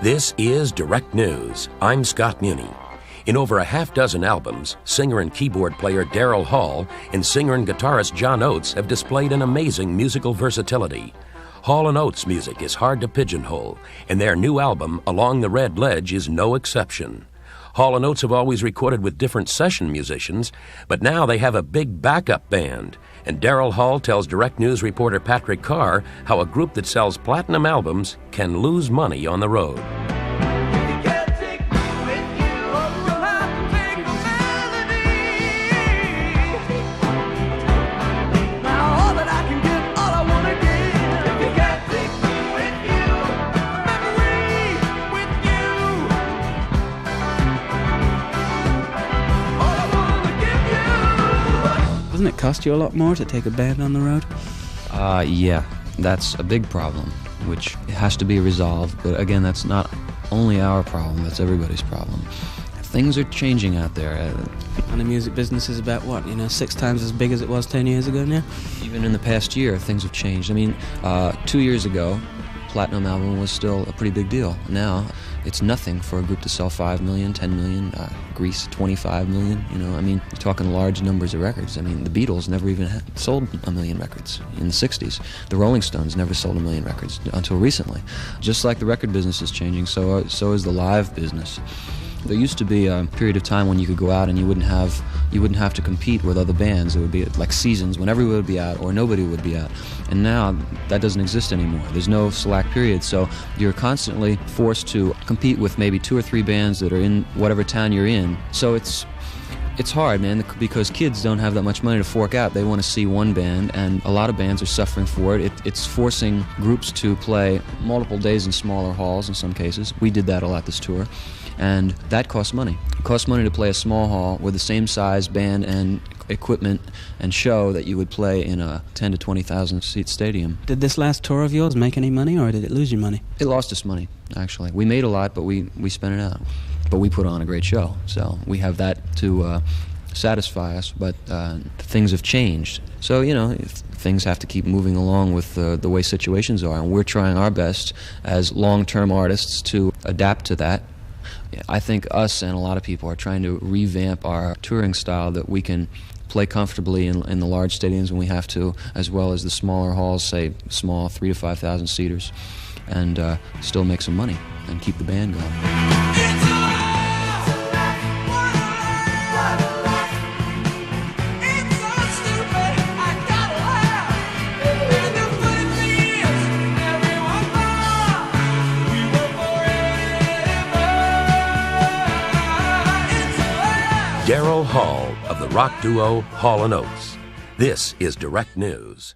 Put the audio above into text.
This is Direct News. I'm Scott Muni. In over a half dozen albums, singer and keyboard player Daryl Hall and singer and guitarist John Oates have displayed an amazing musical versatility. Hall and Oates' music is hard to pigeonhole, and their new album, Along the Red Ledge, is no exception. Hall and Oates have always recorded with different session musicians, but now they have a big backup band. And Daryl Hall tells Direct News reporter Patrick Carr how a group that sells platinum albums can lose money on the road. Doesn't it cost you a lot more to take a band on the road? Yeah, that's a big problem, which has to be resolved. But again, that's not only our problem, that's everybody's problem. Things are changing out there. And the music business is about, 6 times as big as it was 10 years ago now? Even in the past year, things have changed. I mean, 2 years ago, platinum album was still a pretty big deal. Now, it's nothing for a group to sell 5 million, 10 million, Grease 25 million, you're talking large numbers of records. I mean, the Beatles never even sold 1 million records in the 60s. The Rolling Stones never sold 1 million records until recently. Just like the record business is changing, so is the live business. There used to be a period of time when you could go out and you wouldn't have to compete with other bands. It would be like seasons when everyone would be out or nobody would be out. And now that doesn't exist anymore. There's no slack period, so you're constantly forced to compete with maybe 2 or 3 bands that are in whatever town you're in. So it's hard, man, because kids don't have that much money to fork out. They want to see one band, and a lot of bands are suffering for it. It's forcing groups to play multiple days in smaller halls in some cases. We did that a lot this tour. And that costs money. It costs money to play a small hall with the same size band and equipment and show that you would play in a 10 to 20,000 seat stadium. Did this last tour of yours make any money, or did it lose you money? It lost us money, actually. We made a lot, but we spent it out. But we put on a great show, so we have that to satisfy us, but things have changed. So, things have to keep moving along with the way situations are, and we're trying our best as long-term artists to adapt to that. I think us and a lot of people are trying to revamp our touring style that we can play comfortably in the large stadiums when we have to, as well as the smaller halls, say small 3,000 to 5,000 seaters, and still make some money and keep the band going. Daryl Hall of the rock duo Hall & Oates. This is Direct News.